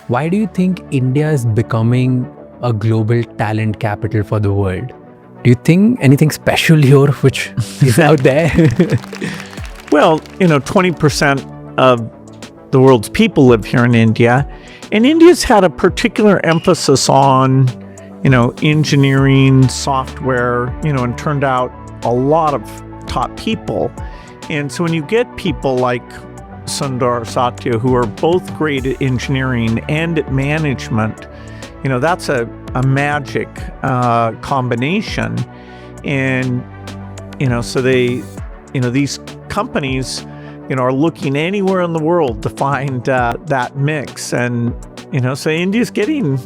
Why do you think India is becoming a global talent capital for the world? Do you think anything special here which is out there? Well, 20% of the world's people live here in India, and India's had a particular emphasis on, engineering, software, and turned out a lot of top people. And so when you get people like Sundar Satya, who are both great at engineering and at management, that's a magic combination. And, so these companies, are looking anywhere in the world to find that mix. And, so India's getting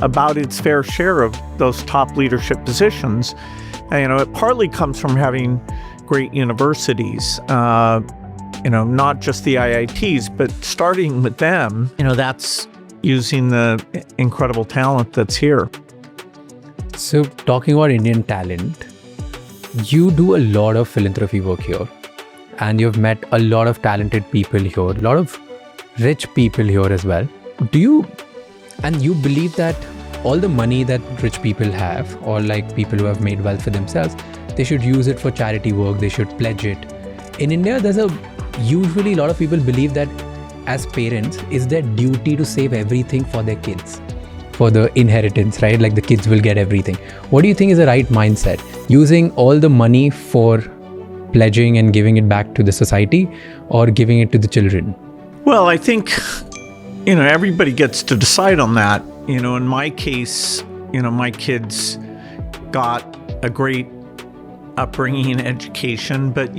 about its fair share of those top leadership positions. And, it partly comes from having great universities, not just the IITs, but starting with them, that's using the incredible talent that's here. So talking about Indian talent, you do a lot of philanthropy work here, and you've met a lot of talented people here, a lot of rich people here as well. You believe that all the money that rich people have, or like people who have made wealth for themselves, they should use it for charity work, they should pledge it. In India, usually a lot of people believe that as parents, it's their duty to save everything for their kids, for the inheritance, right? Like the kids will get everything. What do you think is the right mindset? Using all the money for pledging and giving it back to the society, or giving it to the children? Well, I think, everybody gets to decide on that. In my case, my kids got a great upbringing and education, but,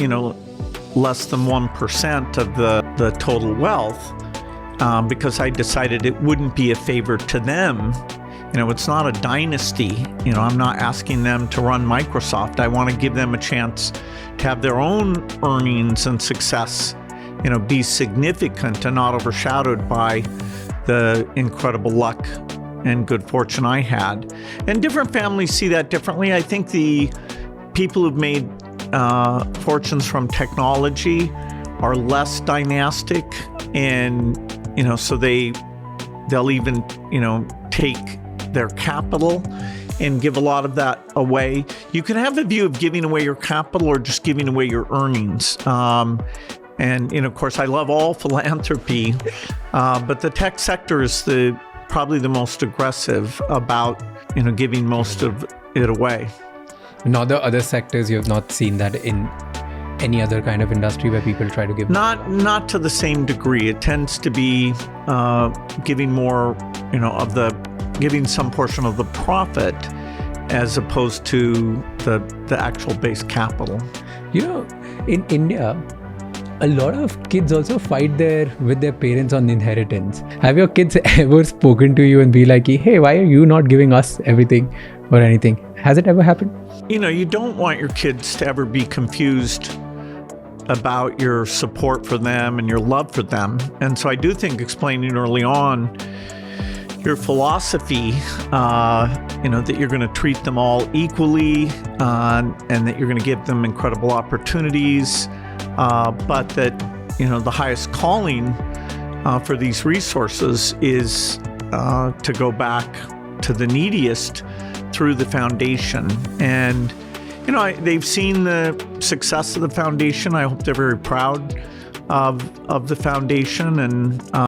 less than 1% of the total wealth, because I decided it wouldn't be a favor to them. It's not a dynasty. I'm not asking them to run Microsoft. I want to give them a chance to have their own earnings and success, be significant and not overshadowed by the incredible luck and good fortune I had. And different families see that differently. I think the people who've made fortunes from technology are less dynastic, and so they'll even take their capital and give a lot of that away. You can have a view of giving away your capital or just giving away your earnings. And of course, I love all philanthropy, but the tech sector is probably the most aggressive about giving most of it away. Not the other sectors, you have not seen that in any other kind of industry where people try to give? Not to the same degree. It tends to be giving more, giving some portion of the profit as opposed to the actual base capital. In India, a lot of kids also fight with their parents on inheritance. Have your kids ever spoken to you and be like, hey, why are you not giving us everything or anything? Has it ever happened? You don't want your kids to ever be confused about your support for them and your love for them. And so I do think explaining early on your philosophy, that you're going to treat them all equally, and that you're going to give them incredible opportunities, but that, the highest calling for these resources is to go back to the neediest through the foundation. And, they've seen the success of the foundation. I hope they're very proud of the foundation, and